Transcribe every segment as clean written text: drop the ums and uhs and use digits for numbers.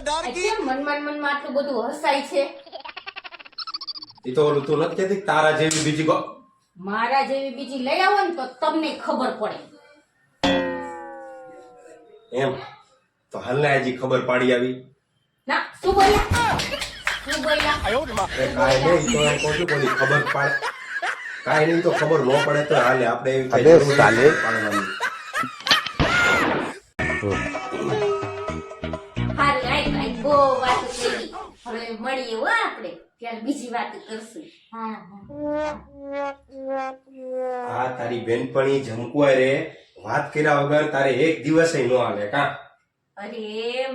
મનમાં આટલું બધું હસાય છે. એ તો ઓલું તું નથી કહેતી તારા જેવી બીજી મારા જેવી બીજી લઈ આવો ને તો તમને ખબર પડે. એમ તો હાલને હજી ખબર પાડી આવી. ના શું બોલ્યા? શું બોલ્યા? કાંઈ નહીં તો એમ કહું છું બધી ખબર પાડે. કાંઈ નહીં તો ખબર ન પડે તો હાલે આપણે એવી કઈ જરૂર નથી પાડવાની. હારું આઈ બહુ વાત કરી. હવે મળીએ હો આપણે ત્યારે બીજી વાત કરશું. આ તારી બેનપણી જમકુઆ રે વાત કર્યા વગર તારે એક દિવસે ન હાલે કા? અરે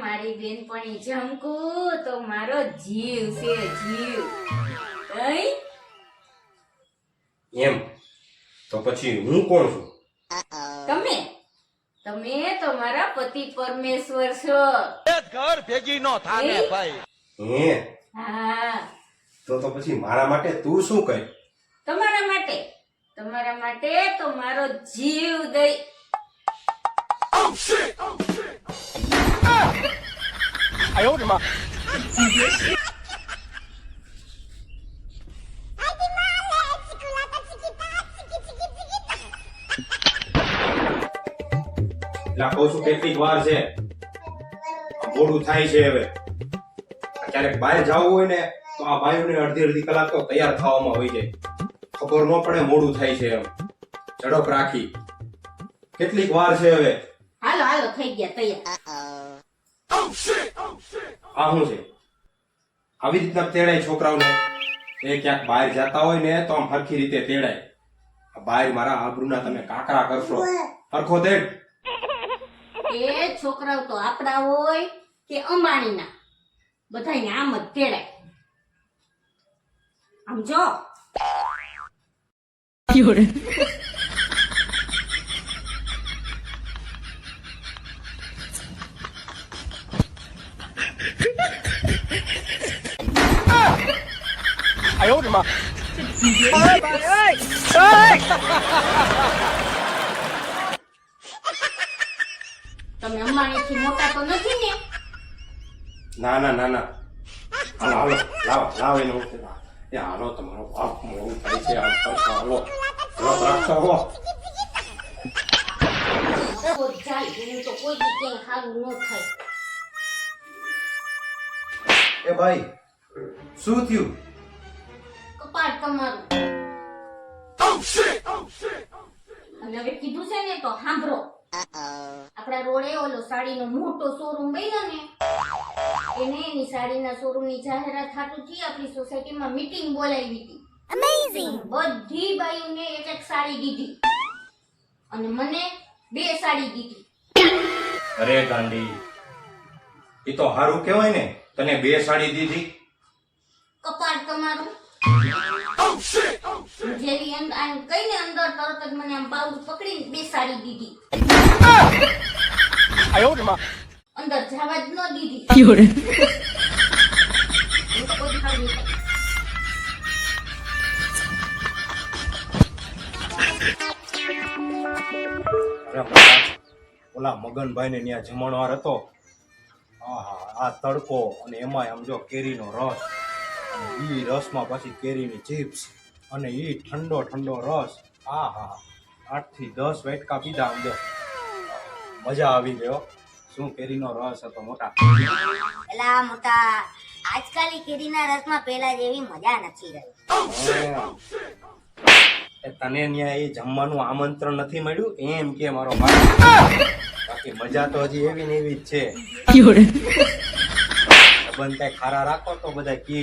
મારી બેનપણી જમકુ તો મારો જીવ છે, જીવ. એમ તો પછી હું કોણ છું? તમે તો મારા પતિ પરમેશ્વર છો. ઘર ભેગી નો થાને ભાઈ. હે હા, તો પછી મારા માટે તું શું કહે? તમારા માટે તો મારો જીવ દઈ. આયો રે માં. લાખો શું કેટલીક વાર છે, મોડું થાય છે. હવે ક્યારેક બહાર જવું હોય ને તો આ ભાઈઓને અડધી કલાક તો તૈયાર થવામાં હોય જાય. ખબર ન પડે મોડું થાય છે એમ. ઝડપ રાખી કેટલીક વાર છે હવે. હાલો થઈ ગયા તૈયાર. આ શું છે? આવી રીતના તેડાય છોકરાઓને? એ ક્યાંક બહાર જતા હોય ને તો આમ હરખી રીતે તેડાય. બહાર મારા આબરૂના તમે કાકરા કરશો. હરખો તેડ. એ છોકરાઓ તો આપડા હોય કે અંબાણીના, બધાને આમ જ તેડાય. આમ જો આયો રે માં. તમે અંબાણી થી મોટા તો નથી ને? ના હાલો લાવ એનો એ હાલો તમારો બાપ મોડું થાય છે. આમ કરતા હાલો ઝડપ રાખતા હો. જાય એનું તો કોઈ દી ક્યાંય સારું ન થાય. એ ભાઈ શું થયું? કપાટ તમારું. અને હવે કીધું છે ને તો સાંભળો. આપડા રોડે ઓલો સાડીનો મોટો શોરૂમ બન્યો ને, એને એની સાડીના શોરૂમની જાહેરાત હાટુ થી આપણી સોસાયટીમાં મીટિંગ બોલાવી હતી. અમેઝિંગ. બધી બાઈઓને એક એક સાડી દીધી અને મને 2 સાડી દીધી. અરે ગાંડી, એ તો હારું કહેવાય ને, તને 2 સાડી દીધી. કપાટ તમારું. જેવી આમ કઈને અંદર તરત જ મને આમ બાવડું પકડીને 2 સાડી દીધી. આયો રે માં. અંદર જવા જ ન દીધી. ઓલા મગનભાઈ ને ત્યાં જમણવાર હતો. આ તડકો અને એમાં આમ જો કેરીનો રસ, અને ઈ રસમાં પછી કેરીની ચિપ્સ, અને ઈ ઠંડો રસ. 8 થી 10 વાટકા પીધા. આમ જો મજા આવી ગયો. શું કેરીનો રસ હતો મોટા. એલા મોટા, આજકાલ કેરીના રસમાં પેલા જેવી મજા નથી રહી. તને ન્યા એ જમવાનું આમંત્રણ નથી મળ્યું એમ કે મારો ભાઈ? બાકી મજા તો હજી એવી ને એવી જ છે. સંબંધ કઈ ખારા રાખો તો બધા કે